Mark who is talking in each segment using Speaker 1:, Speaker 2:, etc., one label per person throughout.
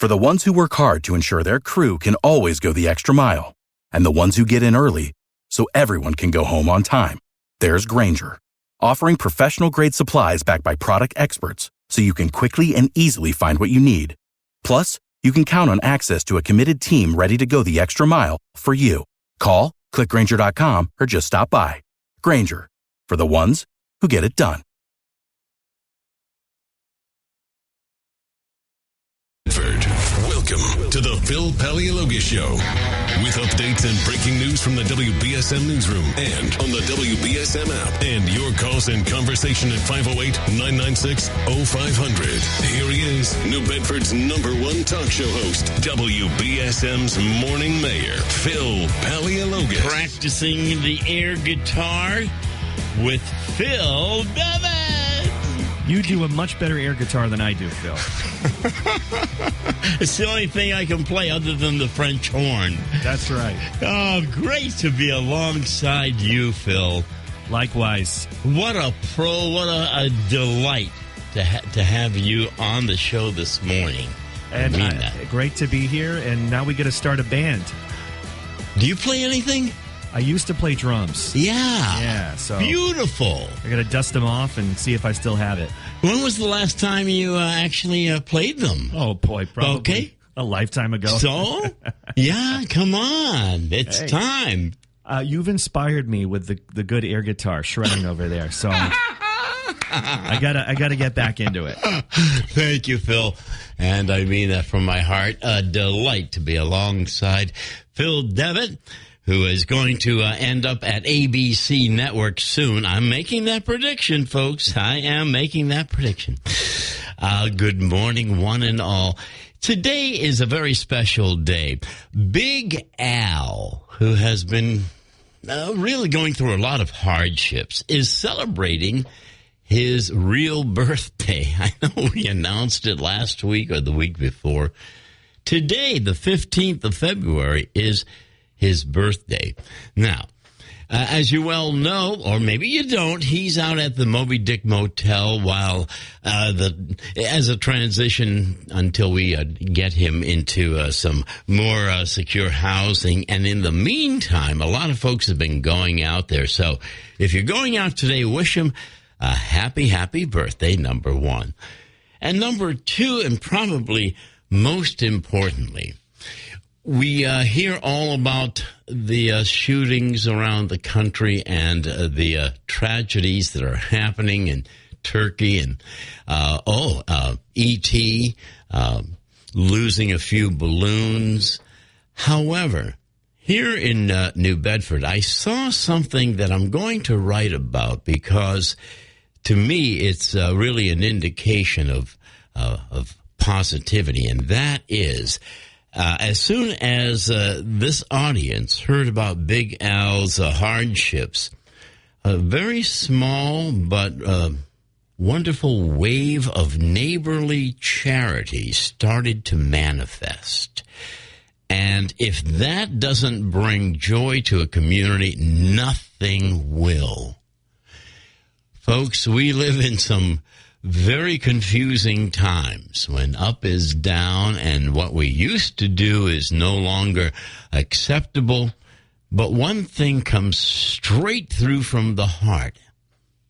Speaker 1: For the ones who work hard to ensure their crew can always go the extra mile, and the ones who get in early so everyone can go home on time, there's Grainger, offering professional-grade supplies backed by product experts so you can quickly and easily find what you need. Plus, you can count on access to a committed team ready to go the extra mile for you. Call, click Grainger.com, or just stop by. Grainger, for the ones who get it done.
Speaker 2: Welcome to the Phil Paleologa Show, with updates and breaking news from the WBSM newsroom and on the WBSM app, and your calls and conversation at 508-996-0500. Here he is, New Bedford's #1 talk show host, WBSM's Morning Mayor, Phil Paleologa.
Speaker 3: Practicing the air guitar with Phil Devitt.
Speaker 4: You do a much better air guitar than I do, Phil.
Speaker 3: It's the only thing I can play other than the French horn.
Speaker 4: That's right.
Speaker 3: Oh, great to be alongside you, Phil.
Speaker 4: Likewise.
Speaker 3: What a pro, what a delight to have you on the show this morning.
Speaker 4: And
Speaker 3: I mean that.
Speaker 4: Great to be here, and now we get to start a band.
Speaker 3: Do you play anything?
Speaker 4: I used to play drums.
Speaker 3: Yeah.
Speaker 4: So
Speaker 3: beautiful.
Speaker 4: I got to dust them off and see if I still have it.
Speaker 3: When was the last time you actually played them?
Speaker 4: Oh, boy, probably a lifetime ago.
Speaker 3: So? Yeah, come on. It's time.
Speaker 4: You've inspired me with the good air guitar shredding over there, so I gotta get back into it.
Speaker 3: Thank you, Phil. And I mean that from my heart. A delight to be alongside Phil Devitt, who is going to end up at ABC Network soon. I'm making that prediction, folks. I am making that prediction. Good morning, one and all. Today is a very special day. Big Al, who has been really going through a lot of hardships, is celebrating his real birthday. I know we announced it last week or the week before. Today, the 15th of February, is his birthday. Now, as you well know, or maybe you don't, he's out at the Moby Dick Motel while as a transition until we get him into some more secure housing. And in the meantime, a lot of folks have been going out there. So if you're going out today, wish him a happy birthday, number one. And number two, and probably most importantly, we hear all about the shootings around the country and the tragedies that are happening in Turkey and, E.T. Losing a few balloons. However, here in New Bedford, I saw something that I'm going to write about because, to me, it's really an indication of positivity, and that is, as soon as this audience heard about Big Al's hardships, a very small but wonderful wave of neighborly charity started to manifest. And if that doesn't bring joy to a community, nothing will. Folks, we live in some very confusing times when up is down and what we used to do is no longer acceptable. But one thing comes straight through from the heart,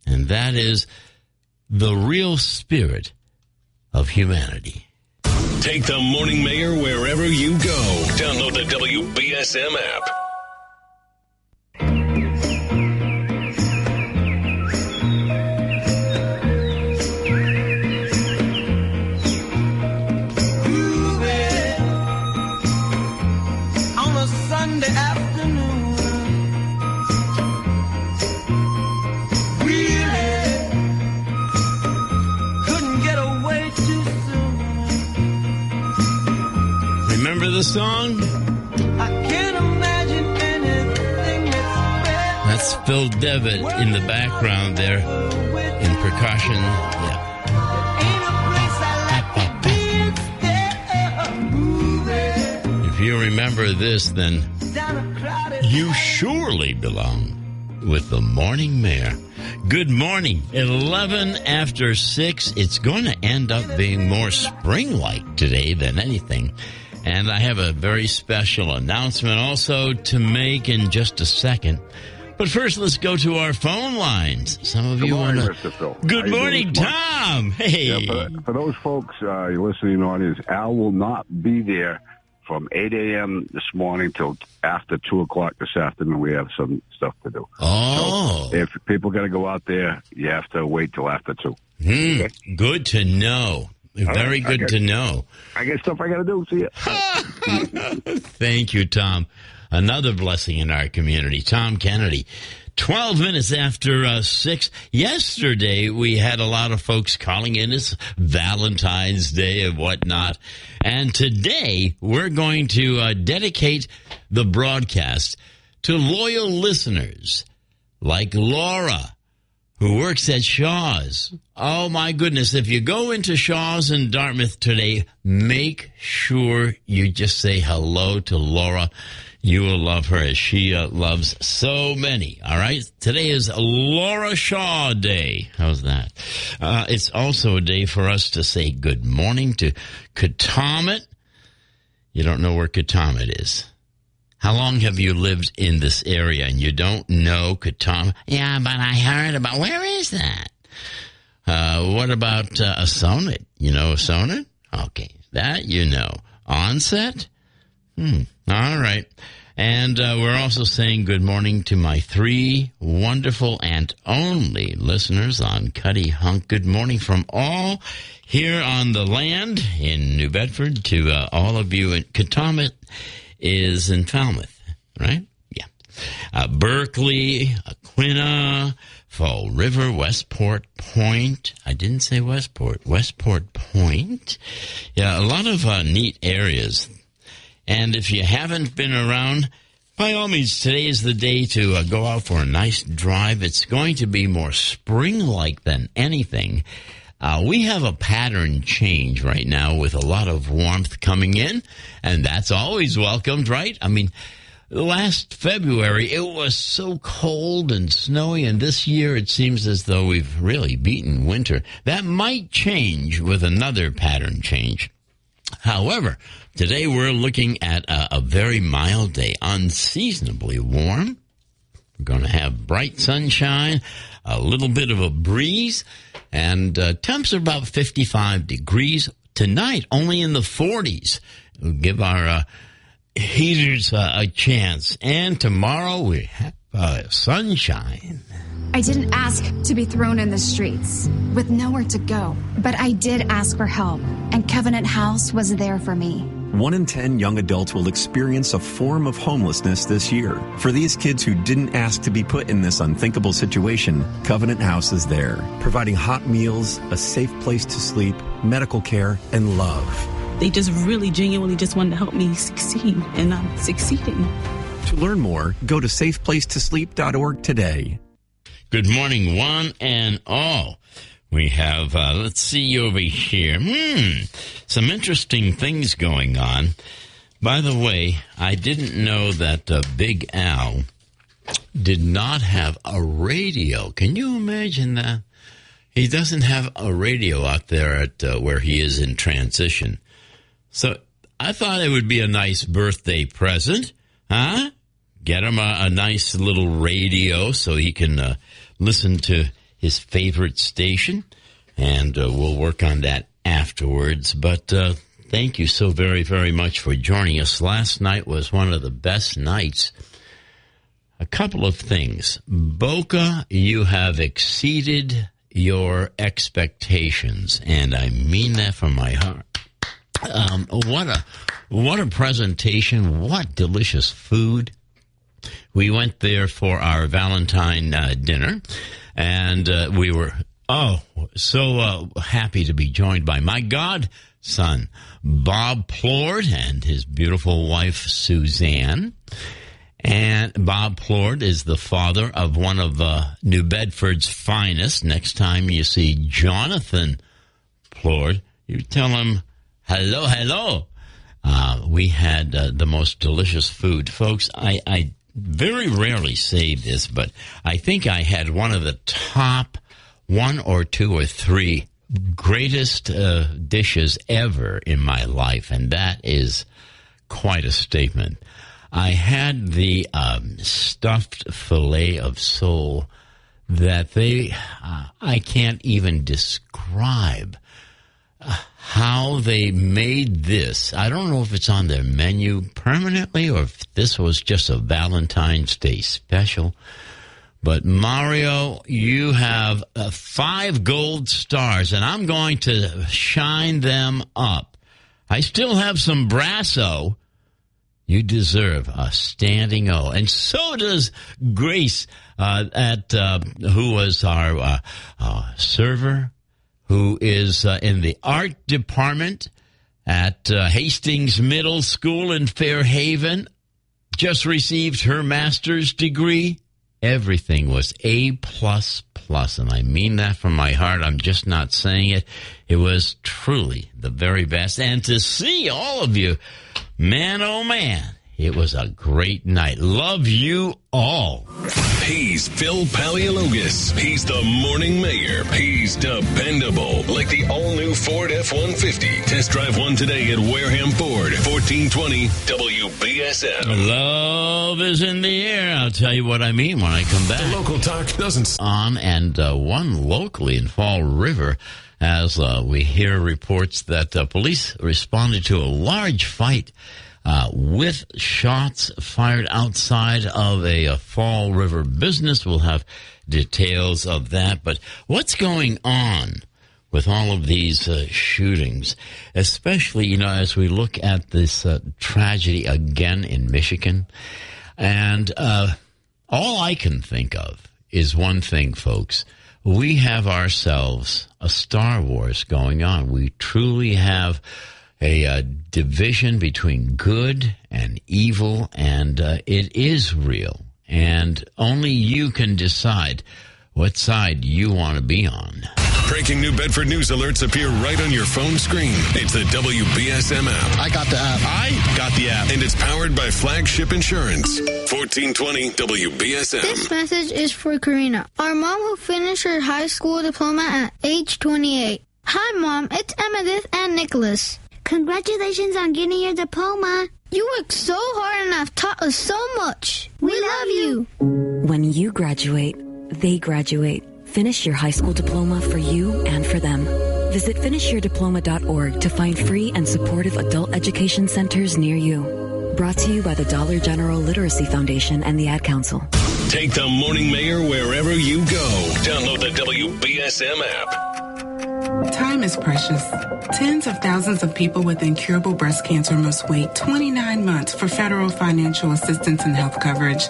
Speaker 3: and that is the real spirit of humanity.
Speaker 2: Take the Morning Mayor wherever you go. Download the WBSM app.
Speaker 3: Remember the song?
Speaker 5: I can't imagine anything
Speaker 3: that's Phil Devitt in the background there in percussion. Yeah. If you remember this, then you surely belong with the Morning Mayor. Good morning. 11 after 6. It's going to end up being more spring-like today than anything. And I have a very special announcement also to make in just a second. But first, let's go to our phone lines. Some of you want to...
Speaker 6: Mr. Phil.
Speaker 3: Good morning, Tom. Hey.
Speaker 6: Yeah, for those folks, your listening audience, Al will not be there from 8 a.m. this morning till after 2 o'clock this afternoon. We have some stuff to do.
Speaker 3: Oh.
Speaker 6: So if people got to go out there, you have to wait till after 2.
Speaker 3: Okay? Good to know. Very good to know.
Speaker 6: I got stuff I got to do. See ya.
Speaker 3: Thank you, Tom. Another blessing in our community. Tom Kennedy. 12 minutes after 6. Yesterday, we had a lot of folks calling in. It's Valentine's Day and whatnot. And today, we're going to dedicate the broadcast to loyal listeners like Laura, who works at Shaw's. Oh, my goodness. If you go into Shaw's in Dartmouth today, make sure you just say hello to Laura. You will love her as she loves so many. All right? Today is Laura Shaw Day. How's that? It's also a day for us to say good morning to Katomet. You don't know where Katomet is. How long have you lived in this area and you don't know Katomet? Yeah, but I heard about... Where is that? What about Assonet? You know Assonet? Okay, that you know. Onset? All right. And we're also saying good morning to my 3 wonderful and only listeners on Cuddy Hunk. Good morning from all here on the land in New Bedford to all of you. And Katomet is in Falmouth, right? Yeah. Berkeley, Aquina, Fall River, Westport Point. I didn't say Westport. Westport Point. Yeah, a lot of neat areas. And if you haven't been around, by all means, today is the day to go out for a nice drive. It's going to be more spring-like than anything. We have a pattern change right now with a lot of warmth coming in, and that's always welcomed, right? I mean, last February, it was so cold and snowy, and this year it seems as though we've really beaten winter. That might change with another pattern change. However, today we're looking at a very mild day, unseasonably warm. We're going to have bright sunshine, a little bit of a breeze, and temps are about 55 degrees. Tonight, only in the 40s. We'll give our heaters a chance. And tomorrow we have sunshine.
Speaker 7: I didn't ask to be thrown in the streets with nowhere to go, but I did ask for help, and Covenant House was there for me.
Speaker 8: 1 in 10 young adults will experience a form of homelessness this year. For these kids who didn't ask to be put in this unthinkable situation, Covenant House is there, providing hot meals, a safe place to sleep, medical care, and love.
Speaker 9: They just really genuinely just wanted to help me succeed, and I'm succeeding.
Speaker 8: To learn more, go to safeplacetosleep.org today.
Speaker 3: Good morning, one and all. We have, let's see over here. Some interesting things going on. By the way, I didn't know that Big Al did not have a radio. Can you imagine that? He doesn't have a radio out there at where he is in transition. So I thought it would be a nice birthday present, huh? Get him a nice little radio so he can listen to his favorite station, and we'll work on that afterwards. But thank you so very, very much for joining us. Last night was one of the best nights. A couple of things. Boca, you have exceeded your expectations, and I mean that from my heart. What a presentation. What delicious food. We went there for our Valentine dinner, and we were, so happy to be joined by my godson, Bob Plord, and his beautiful wife, Suzanne. And Bob Plord is the father of one of New Bedford's finest. Next time you see Jonathan Plord, you tell him, hello. We had the most delicious food. Folks, I very rarely say this, but I think I had one of the top 1 or 2 or 3 greatest dishes ever in my life, and that is quite a statement. I had the stuffed filet of sole that I can't even describe how they made this. I don't know if it's on their menu permanently or if this was just a Valentine's Day special. But Mario, you have 5 gold stars, and I'm going to shine them up. I still have some Brasso. You deserve a standing O. And so does Grace, who was our server, who is in the art department at Hastings Middle School in Fairhaven. Just received her master's degree. Everything was A++, and I mean that from my heart. I'm just not saying it. It was truly the very best. And to see all of you, man, oh man, it was a great night. Love you all.
Speaker 2: He's Phil Paleologos. He's the morning mayor. He's dependable, like the all-new Ford F-150. Test drive one today at Wareham Ford, 1420 WBSM.
Speaker 3: Love is in the air. I'll tell you what I mean when I come back.
Speaker 2: The local talk doesn't
Speaker 3: on, and one locally in Fall River, as we hear reports that police responded to a large fight with shots fired outside of a Fall River business. We'll have details of that. But what's going on with all of these shootings, especially, as we look at this tragedy again in Michigan? And all I can think of is one thing, folks. We have ourselves a Star Wars going on. We truly have a division between good and evil, and it is real. And only you can decide what side you want to be on.
Speaker 2: Breaking New Bedford news alerts appear right on your phone screen. It's the WBSM app.
Speaker 10: I got the app.
Speaker 2: I got the app. And it's powered by Flagship Insurance. 1420 WBSM.
Speaker 11: This message is for Karina, our mom who finished her high school diploma at age 28. Hi, Mom. It's Emmettith and Nicholas.
Speaker 12: Congratulations on getting your diploma.
Speaker 11: You worked so hard and have taught us so much. We love you.
Speaker 13: When you graduate, they graduate. Finish your high school diploma for you and for them. Visit finishyourdiploma.org to find free and supportive adult education centers near you. Brought to you by the Dollar General Literacy Foundation and the Ad Council.
Speaker 2: Take the Morning Mayor wherever you go. Download the WBSM app.
Speaker 14: Time is precious. Tens of thousands of people with incurable breast cancer must wait 29 months for federal financial assistance and health coverage.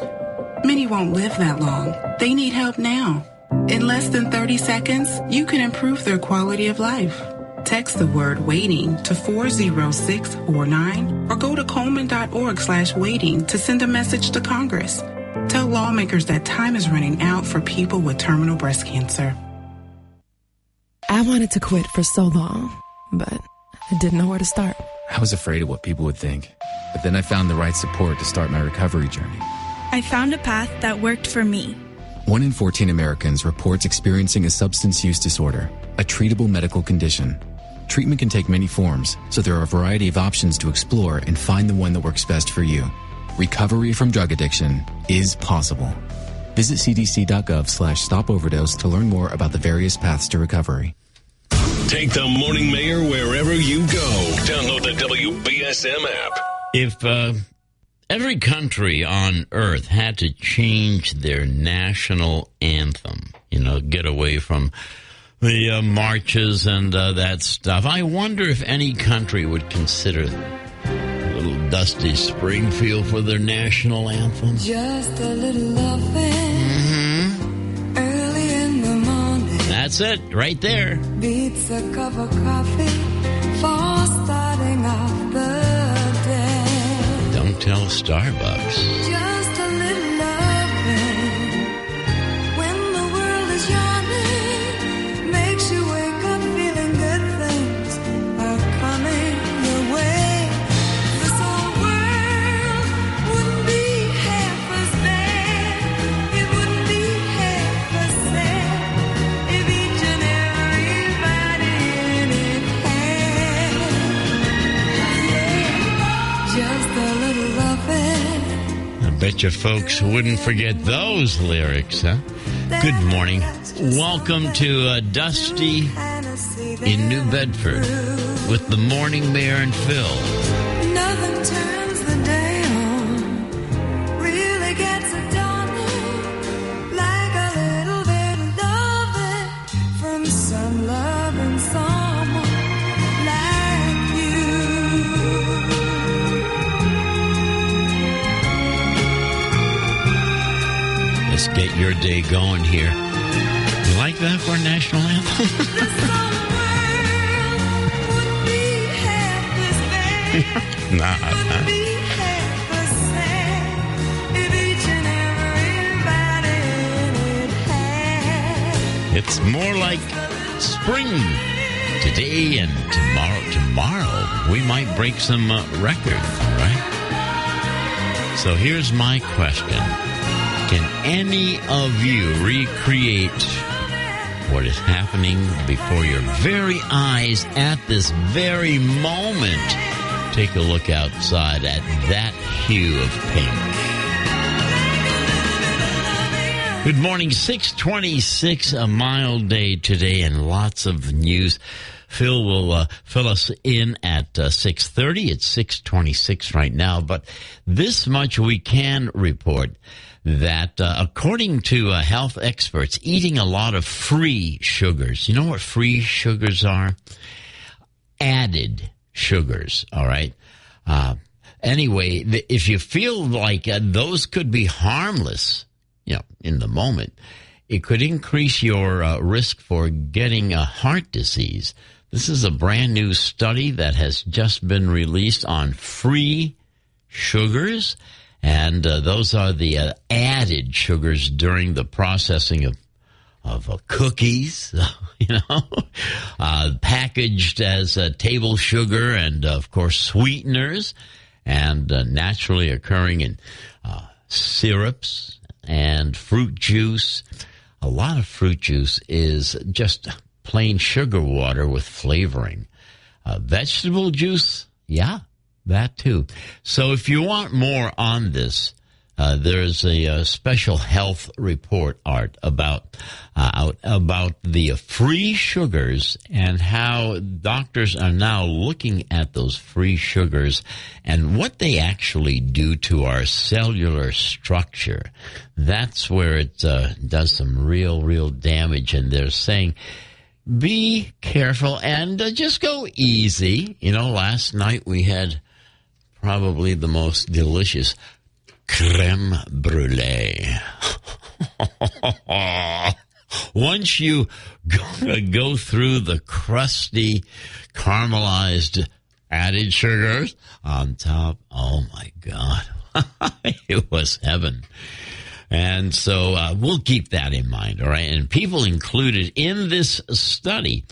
Speaker 14: Many won't live that long. They need help now. In less than 30 seconds, you can improve their quality of life. Text the word WAITING to 40649 or go to Coleman.org/waiting to send a message to Congress. Tell lawmakers that time is running out for people with terminal breast cancer.
Speaker 15: I wanted to quit for so long, but I didn't know where to start.
Speaker 16: I was afraid of what people would think, but then I found the right support to start my recovery journey.
Speaker 17: I found a path that worked for me.
Speaker 16: 1 in 14 Americans reports experiencing a substance use disorder, a treatable medical condition. Treatment can take many forms, so there are a variety of options to explore and find the one that works best for you. Recovery from drug addiction is possible. Visit cdc.gov/stopoverdose to learn more about the various paths to recovery.
Speaker 2: Take the Morning Mayor wherever you go. Download the WBSM app.
Speaker 3: If every country on earth had to change their national anthem, get away from the marches and that stuff, I wonder if any country would consider little Dusty Springfield for their national anthem.
Speaker 5: Just a little loving. Early in the morning.
Speaker 3: That's it, right there.
Speaker 5: Beats a cup of coffee for starting off the day.
Speaker 3: Don't tell Starbucks.
Speaker 5: Just a little loving. When the world is yawning, makes you wake up feeling good things are coming your way. This whole world wouldn't be half as
Speaker 3: Bet you folks wouldn't forget those lyrics, huh? Good morning. Welcome to Dusty in New Bedford with the Morning Mayor and Phil.
Speaker 5: Nothing turns the day on, really gets it done, like a little bit of loving from some loving someone like you.
Speaker 3: Let's get your day going here. You like that for a national anthem? Nah. It's more like spring today and tomorrow. Tomorrow, we might break some records, right? So here's my question. Can any of you recreate what is happening before your very eyes at this very moment? Take a look outside at that hue of pink. Good morning, 6:26, a mild day today and lots of news. Phil will fill us in at 6:30. It's 6:26 right now, but this much we can report that according to health experts, eating a lot of free sugars. You know what free sugars are? Added sugars, all right? Anyway, if you feel like those could be harmless, in the moment, it could increase your risk for getting a heart disease. This is a brand new study that has just been released on free sugars, and those are the added sugars during the processing of cookies, packaged as table sugar and, of course, sweeteners, and naturally occurring in syrups and fruit juice. A lot of fruit juice is just plain sugar water with flavoring. Vegetable juice, yeah, that too. So if you want more on this, there's a special health report, Art, about the free sugars and how doctors are now looking at those free sugars and what they actually do to our cellular structure. That's where it does some real damage, and they're saying, be careful and just go easy. Last night we had probably the most delicious creme brulee. Once you go through the crusty, caramelized added sugars on top, oh my God, it was heaven. And so we'll keep that in mind, all right? And people included in this study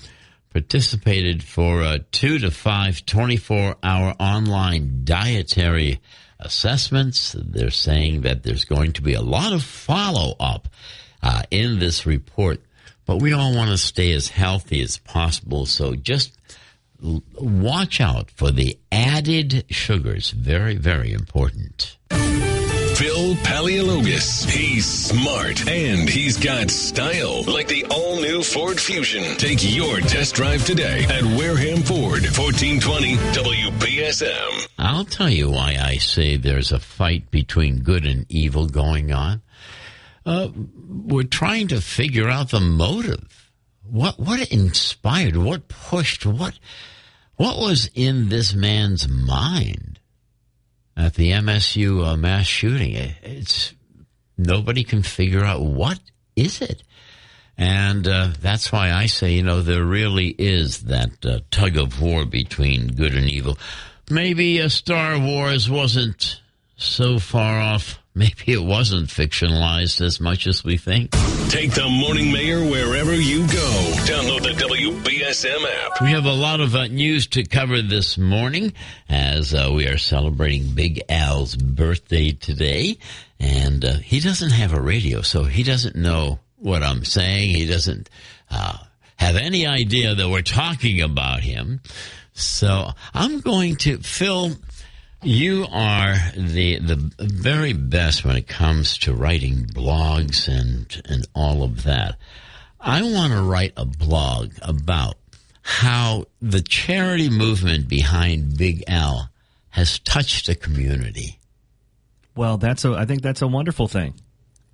Speaker 3: participated for 2 to 5 24-hour online dietary assessments. They're saying that there's going to be a lot of follow-up in this report, but we all want to stay as healthy as possible, so just watch out for the added sugars. Very, very important.
Speaker 2: Phil Paleologos. He's smart and he's got style, like the all-new Ford Fusion. Take your test drive today at Wareham Ford, 1420 WBSM.
Speaker 3: I'll tell you why I say there's a fight between good and evil going on. We're trying to figure out the motive. What inspired, what pushed, what was in this man's mind at the MSU mass shooting? It's nobody can figure out what is it. And that's why I say, there really is that tug of war between good and evil. Maybe Star Wars wasn't so far off. Maybe it wasn't fictionalized as much as we think.
Speaker 2: Take the Morning Mayor wherever you go. Download the WBSM app.
Speaker 3: We have a lot of news to cover this morning as we are celebrating Big Al's birthday today. And he doesn't have a radio, so he doesn't know what I'm saying. He doesn't have any idea that we're talking about him. So I'm going to, Phil, You are the very best when it comes to writing blogs and all of that. I want to write a blog about how the charity movement behind Big Al has touched the community.
Speaker 4: Well, I think that's a wonderful thing.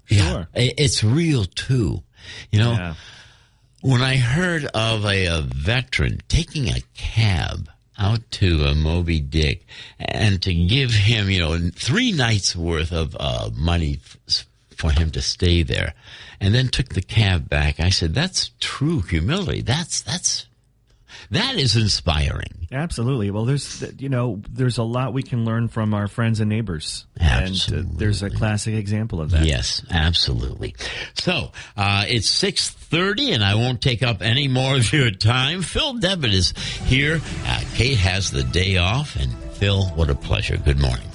Speaker 3: Yeah,
Speaker 4: Sure.
Speaker 3: it's real too. You know, when I heard of a veteran taking a cab out to Moby Dick and to give him, 3 nights worth of money for him to stay there, and then took the cab back, I said, that's true humility. That is inspiring.
Speaker 4: Absolutely. Well, there's a lot we can learn from our friends and neighbors.
Speaker 3: Absolutely.
Speaker 4: And there's a classic example of that.
Speaker 3: Yes, absolutely. So, it's 6:30, and I won't take up any more of your time. Phil Devitt is here. Kate has the day off, and Phil, what a pleasure. Good morning.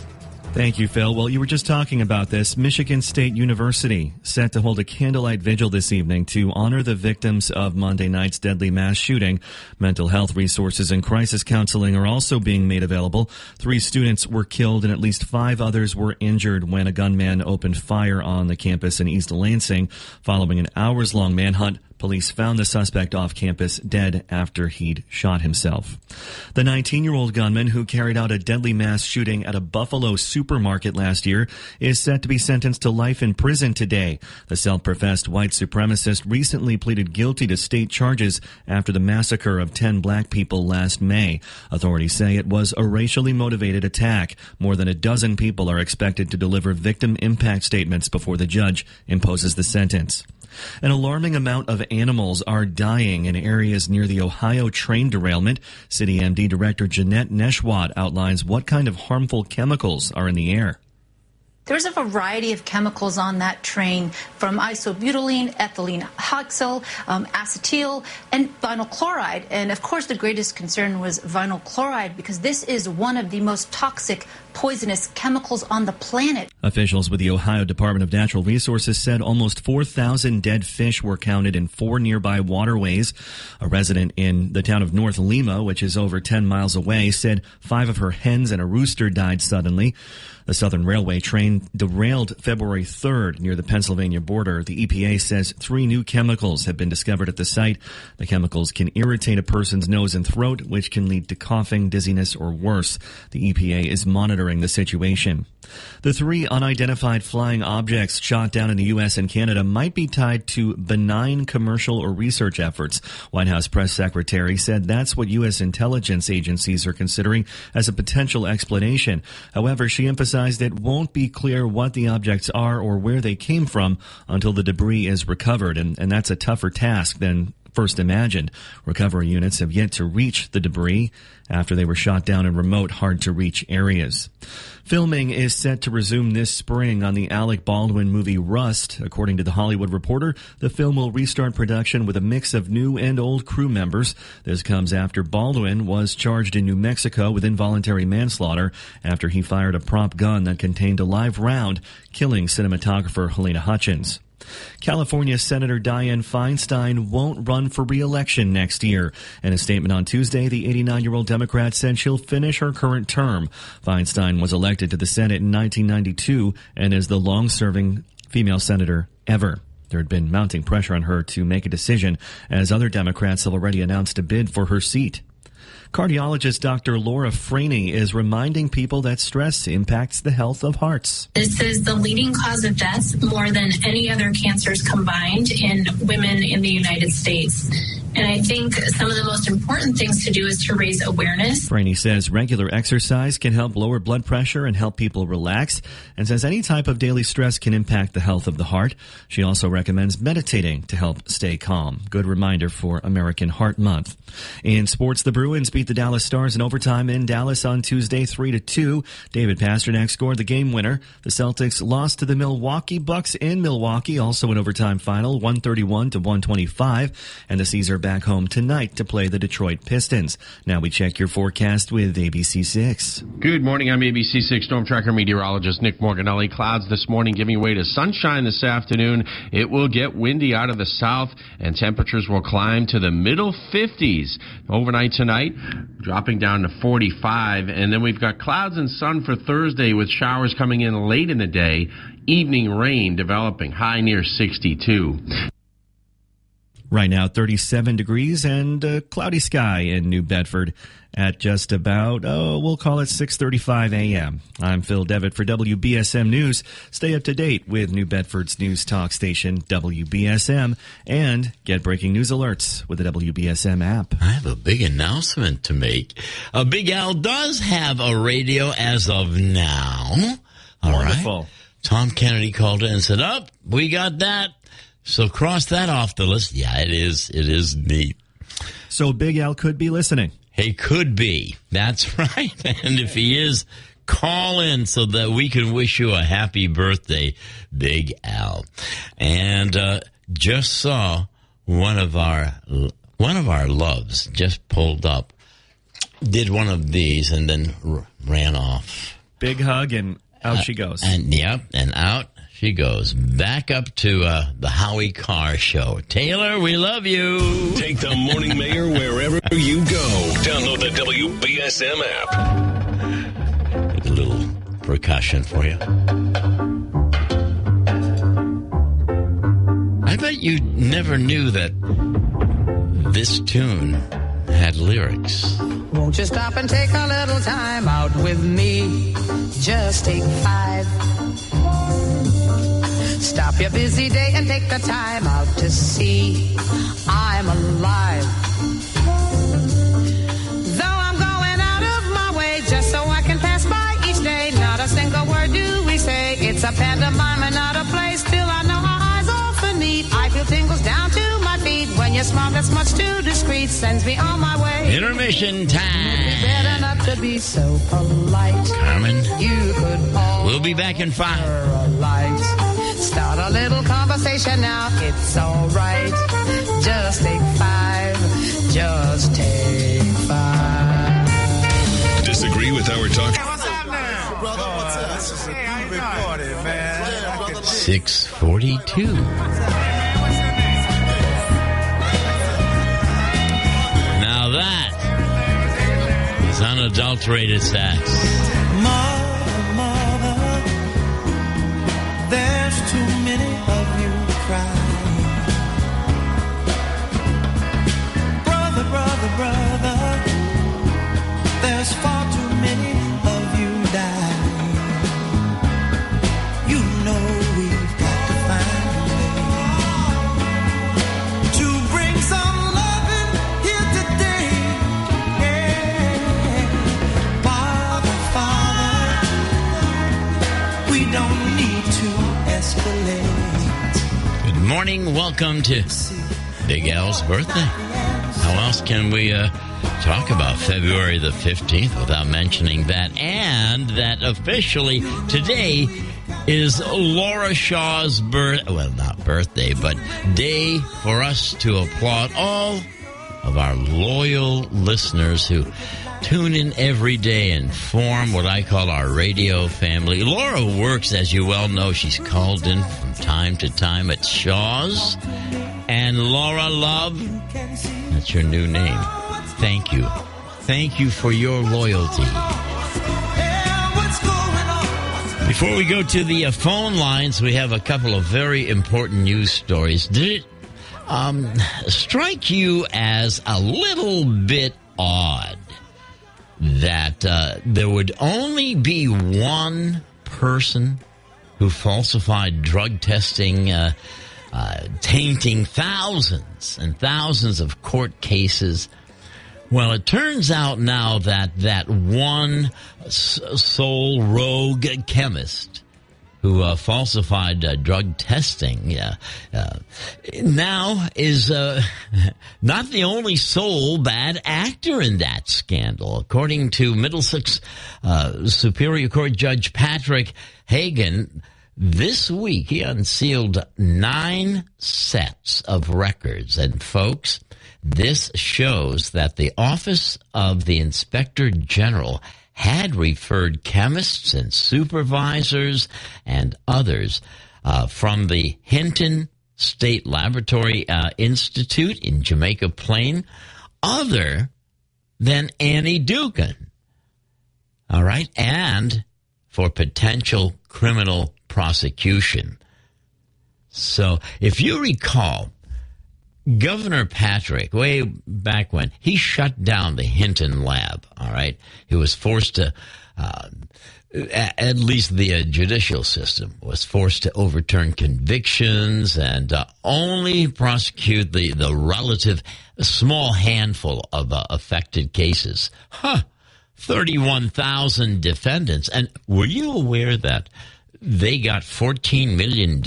Speaker 4: Thank you, Phil. Well, you were just talking about this. Michigan State University set to hold a candlelight vigil this evening to honor the victims of Monday night's deadly mass shooting. Mental health resources and crisis counseling are also being made available. 3 students were killed and at least 5 others were injured when a gunman opened fire on the campus in East Lansing. Following an hours-long manhunt, police found the suspect off campus dead after he'd shot himself. The 19-year-old gunman who carried out a deadly mass shooting at a Buffalo supermarket last year is set to be sentenced to life in prison today. The self-professed white supremacist recently pleaded guilty to state charges after the massacre of 10 black people last May. Authorities say it was a racially motivated attack. More than a dozen people are expected to deliver victim impact statements before the judge imposes the sentence. An alarming amount of animals are dying in areas near the Ohio train derailment. City MD Director Jeanette Neshwat outlines what kind of harmful chemicals are in the air.
Speaker 10: There's a variety of chemicals on that train, from isobutylene, ethylene oxyl, acetyl, and vinyl chloride. And of course, the greatest concern was vinyl chloride, because this is one of the most toxic, poisonous chemicals on the planet.
Speaker 4: Officials with the Ohio Department of Natural Resources said almost 4,000 dead fish were counted in 4 nearby waterways. A resident in the town of North Lima, which is over 10 miles away, said 5 of her hens and a rooster died suddenly. The Southern Railway train derailed February 3rd near the Pennsylvania border. The EPA says 3 new chemicals have been discovered at the site. The chemicals can irritate a person's nose and throat, which can lead to coughing, dizziness, or worse. The EPA is monitoring the situation. The 3 unidentified flying objects shot down in the U.S. and Canada might be tied to benign commercial or research efforts. White House press secretary said that's what U.S. intelligence agencies are considering as a potential explanation. However, she emphasized it won't be clear what the objects are or where they came from until the debris is recovered, and that's a tougher task than first imagined. Recovery units have yet to reach the debris after they were shot down in remote, hard-to-reach areas. Filming is set to resume this spring on the Alec Baldwin movie Rust. According to The Hollywood Reporter, the film will restart production with a mix of new and old crew members. This comes after Baldwin was charged in New Mexico with involuntary manslaughter after he fired a prop gun that contained a live round, killing cinematographer Helena Hutchins. California Senator Dianne Feinstein won't run for re-election next year. In a statement on Tuesday, the 89-year-old Democrat said she'll finish her current term. Feinstein was elected to the Senate in 1992 and is the long-serving female senator ever. There had been mounting pressure on her to make a decision, as other Democrats have already announced a bid for her seat. Cardiologist Dr. Laura Franey is reminding people that stress impacts the health of hearts.
Speaker 18: This is the leading cause of death, more than any other cancers combined, in women in the United States. And I think some of the most important things to do is to raise awareness.
Speaker 4: Franey says regular exercise can help lower blood pressure and help people relax, and says any type of daily stress can impact the health of the heart. She also recommends meditating to help stay calm. Good reminder for American Heart Month. In sports, the Bruins beat the Dallas Stars in overtime in Dallas on Tuesday 3-2. David Pastrnak scored the game winner. The Celtics lost to the Milwaukee Bucks in Milwaukee, also an overtime final, 131-125, and the Caesar back home tonight to play the Detroit Pistons. Now we check your forecast with ABC6.
Speaker 19: Good morning. I'm ABC6 Storm Tracker meteorologist Nick Morganelli. Clouds this morning giving way to sunshine this afternoon. It will get windy out of the south, and temperatures will climb to the middle 50s. Overnight tonight, dropping down to 45. And then we've got clouds and sun for Thursday with showers coming in late in the day. Evening rain developing, high near 62.
Speaker 4: Right now, 37 degrees and cloudy sky in New Bedford at just about, we'll call it 6:35 a.m. I'm Phil Devitt for WBSM News. Stay up to date with New Bedford's news talk station, WBSM, and get breaking news alerts with the WBSM app.
Speaker 3: I have a big announcement to make. Big Al does have a radio as of now. All
Speaker 4: Wonderful.
Speaker 3: Right. Tom Kennedy called in and said, we got that. So cross that off the list. Yeah, it is neat.
Speaker 4: So Big Al could be listening.
Speaker 3: He could be. That's right. And if he is, call in so that we can wish you a happy birthday, Big Al. And just saw one of our loves just pulled up, did one of these, and then ran off.
Speaker 4: Big hug, and out she goes.
Speaker 3: And out she goes. Back up to the Howie Carr Show. Taylor, we love you.
Speaker 2: Take the Morning Mayor wherever you go. Download the WBSM app.
Speaker 3: A little percussion for you. I bet you never knew that this tune had lyrics.
Speaker 20: Won't you stop and take a little time out with me? Just take 5. Stop your busy day and take the time out to see I'm alive. Though I'm going out of my way just so I can pass by each day, not a single word do we say. It's a pantomime and not a play. Still I know our eyes often meet. I feel tingles down to my feet. When your smile that's much too discreet sends me on my way.
Speaker 3: Intermission time.
Speaker 20: Better not to be so polite.
Speaker 3: Carmen,
Speaker 20: you could
Speaker 3: we'll be back in 5.
Speaker 20: Start a little conversation now, it's alright. Just take 5, just take 5.
Speaker 2: Disagree with our talk?
Speaker 21: Hey, what's happening? Brother, what's up? This is a recording, man.
Speaker 3: 6:42. Now that is unadulterated sex.
Speaker 22: Mother, there's too many of you crying. Brother, there's far too many of you dying. You know we've got to find a way to bring some loving here today. Yeah. Father, we don't need to escalate.
Speaker 3: Good morning. Welcome to Big Al's birthday. How else can we talk about February the 15th without mentioning that? And that officially today is Laura Shaw's not birthday, but day for us to applaud all of our loyal listeners who tune in every day and form what I call our radio family. Laura works, as you well know, she's called in from time to time at Shaw's. And Laura Love, that's your new name. Thank you. Thank you for your loyalty. Before we go to the phone lines, we have a couple of very important news stories. Did it strike you as a little bit odd that there would only be one person who falsified drug testing, tainting thousands and thousands of court cases? Well, it turns out now that one sole rogue chemist who falsified drug testing now is not the only sole bad actor in that scandal. According to Middlesex Superior Court Judge Patrick Hagan, this week he unsealed 9 sets of records. And folks, This shows that the Office of the Inspector General had referred chemists and supervisors and others from the Hinton State Laboratory Institute in Jamaica Plain, other than Annie Dugan. All right, and for potential criminal prosecution. So, if you recall, Governor Patrick, way back when, he shut down the Hinton lab, all right? He was forced to, at least the judicial system was forced to overturn convictions and only prosecute the relative small handful of affected cases. 31,000 defendants. And were you aware that they got $14 million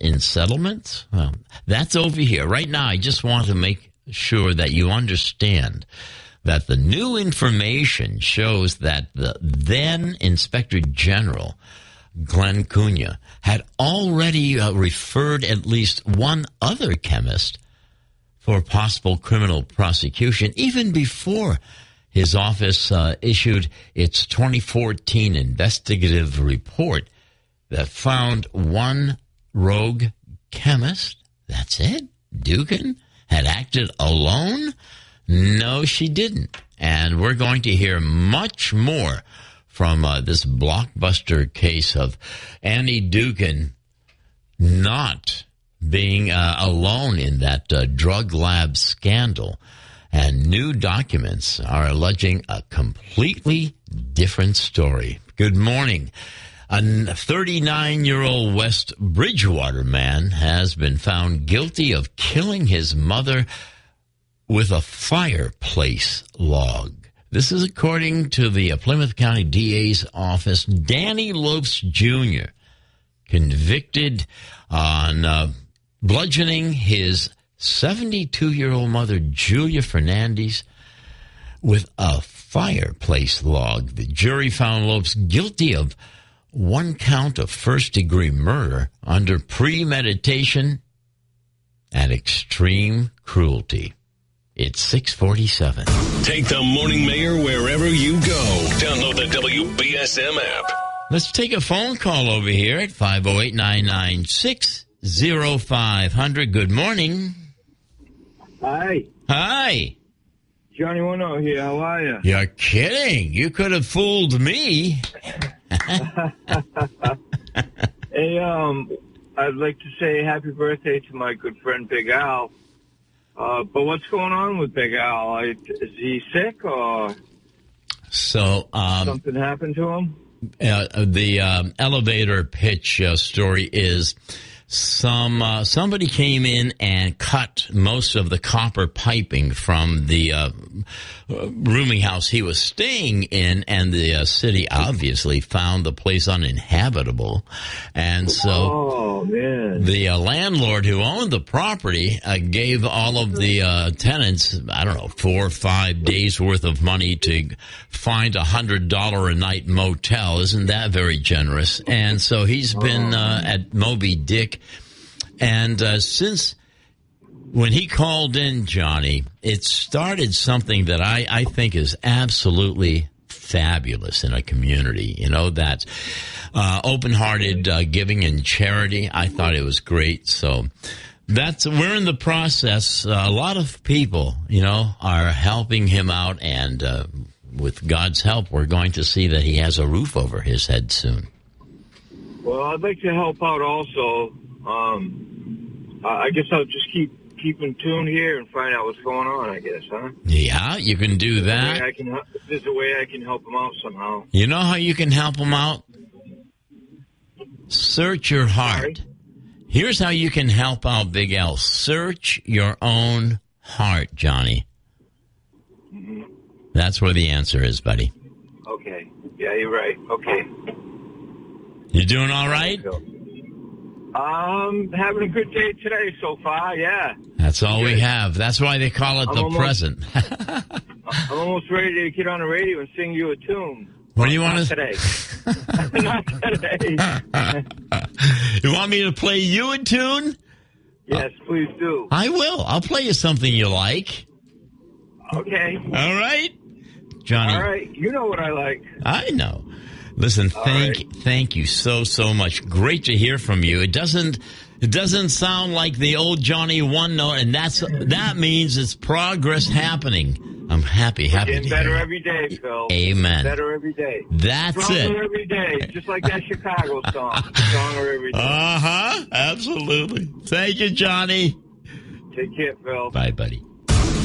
Speaker 3: in settlements? Well, that's over here. Right now, I just want to make sure that you understand that the new information shows that the then Inspector General, Glenn Cunha, had already referred at least one other chemist for possible criminal prosecution, even before his office issued its 2014 investigative report that found one rogue chemist. That's it? Dugan had acted alone? No, she didn't. And we're going to hear much more from this blockbuster case of Annie Dugan not being alone in that drug lab scandal. And new documents are alleging a completely different story. Good morning. A 39-year-old West Bridgewater man has been found guilty of killing his mother with a fireplace log. This is according to the Plymouth County DA's office. Danny Lopes Jr. convicted on bludgeoning his 72-year-old mother, Julia Fernandez, with a fireplace log. The jury found Lopes guilty of one count of first-degree murder under premeditation and extreme cruelty. It's 6:47.
Speaker 2: Take the Morning Mayor wherever you go. Download the WBSM app.
Speaker 3: Let's take a phone call over here at 508-996-0500. Good morning.
Speaker 1: Hi.
Speaker 3: Hi.
Speaker 1: Johnny Wino here. How are you?
Speaker 3: You're kidding. You could have fooled me.
Speaker 1: Hey, I'd like to say happy birthday to my good friend Big Al. But what's going on with Big Al? Is he sick or something happened to him?
Speaker 3: The elevator pitch story is somebody came in and cut most of the copper piping from the rooming house he was staying in, and the city obviously found the place uninhabitable. And so the landlord who owned the property gave all of the tenants, I don't know, 4 or 5 days worth of money to find $100 a night motel. Isn't that very generous? And so he's been at Moby Dick. And since when he called in, Johnny, it started something that I think is absolutely fabulous in a community. You know, that open-hearted giving and charity. I thought it was great. So we're in the process. A lot of people, you know, are helping him out. And with God's help, we're going to see that he has a roof over his head soon.
Speaker 1: Well, I'd like to help out also. I guess I'll just keep in tune here and find out what's going on, I guess, huh?
Speaker 3: Yeah, you can do that.
Speaker 1: There's a way I can help him out somehow.
Speaker 3: You know how you can help him out? Search your heart. Here's how you can help out Big L. Search your own heart, Johnny.
Speaker 1: Mm-hmm.
Speaker 3: That's where the answer is, buddy.
Speaker 1: Okay. Yeah, you're right. Okay.
Speaker 3: You doing all right?
Speaker 1: Having a good day today so far, yeah.
Speaker 3: That's all we have. That's why they call it the present.
Speaker 1: I'm almost ready to get on the radio and sing you a tune.
Speaker 3: What do you want to...
Speaker 1: today. Not today.
Speaker 3: You want me to play you a tune?
Speaker 1: Yes, please do.
Speaker 3: I will. I'll play you something you like.
Speaker 1: Okay.
Speaker 3: All right, Johnny.
Speaker 1: All right. You know what I like.
Speaker 3: I know. Listen, thank you so much. Great to hear from you. It doesn't sound like the old Johnny one note, and that means it's progress happening. I'm happy.
Speaker 1: Getting better every day, Phil.
Speaker 3: Amen.
Speaker 1: Better every day.
Speaker 3: That's
Speaker 1: Stronger
Speaker 3: it.
Speaker 1: every day, just like that Chicago song. Stronger every day.
Speaker 3: Absolutely. Thank you, Johnny.
Speaker 1: Take care, Phil.
Speaker 3: Bye, buddy.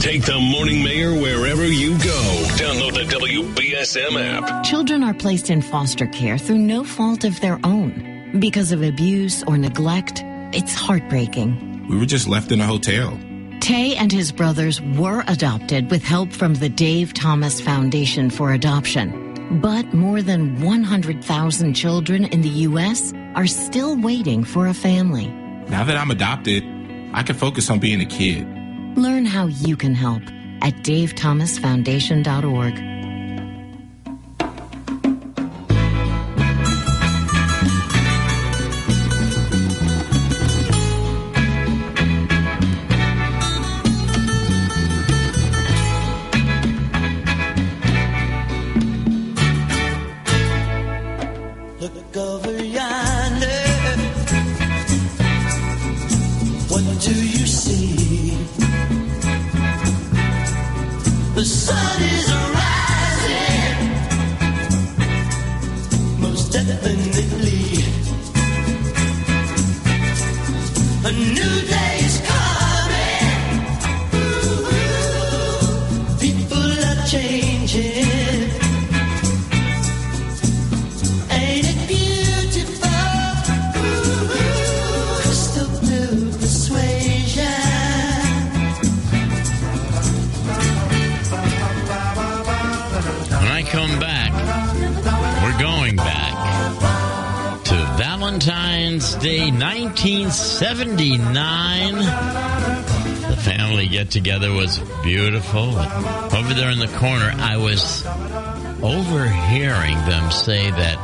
Speaker 2: Take the Morning Mayor wherever you go. Download the WBSM app.
Speaker 6: Children are placed in foster care through no fault of their own. Because of abuse or neglect, it's heartbreaking.
Speaker 7: We were just left in a hotel.
Speaker 6: Tay and his brothers were adopted with help from the Dave Thomas Foundation for Adoption. But more than 100,000 children in the U.S. are still waiting for a family.
Speaker 7: Now that I'm adopted, I can focus on being a kid.
Speaker 6: Learn how you can help at davethomasfoundation.org.
Speaker 5: Look over yonder. What do you see? The sun is rising, most definitely. A new day is coming. People are changing. Ain't it beautiful? Crystal blue persuasion.
Speaker 3: When I come back, we're going back to Valentine's Day 1979. The family get-together was beautiful. Over there in the corner, I was overhearing them say that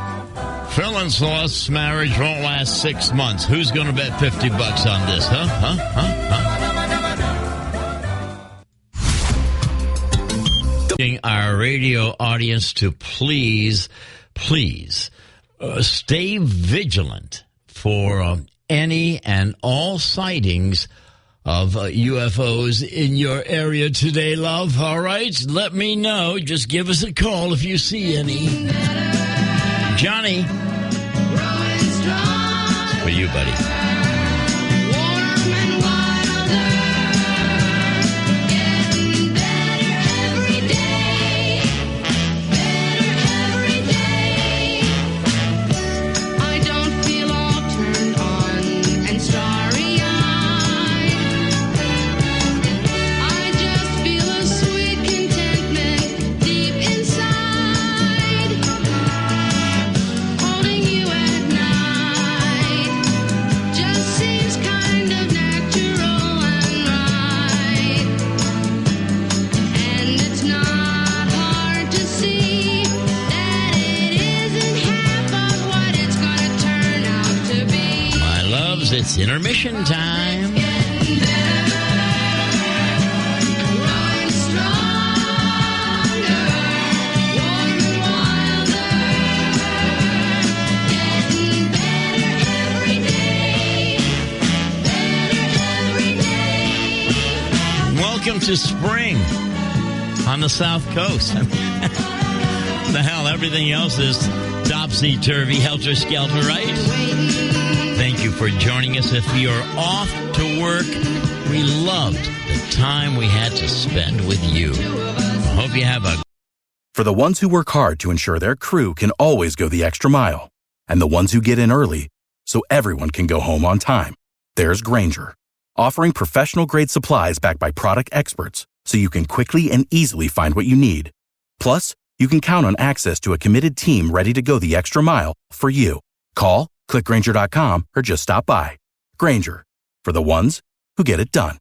Speaker 3: Phil and Celeste's marriage won't last 6 months. Who's going to bet $50 on this, huh? Our radio audience to please stay vigilant for any and all sightings of UFOs in your area today, love. All right? Let me know. Just give us a call if you see any. Johnny. For you, buddy. It's intermission time. Welcome to spring on the South Coast. The hell, everything else is topsy-turvy, helter-skelter, right? Thank you for joining us. If you're off to work, we loved the time we had to spend with you. I hope you have a...
Speaker 23: For the ones who work hard to ensure their crew can always go the extra mile, and the ones who get in early so everyone can go home on time, there's Grainger, offering professional-grade supplies backed by product experts so you can quickly and easily find what you need. Plus, you can count on access to a committed team ready to go the extra mile for you. Call, click Grainger.com, or just stop by. Grainger, for the ones who get it done.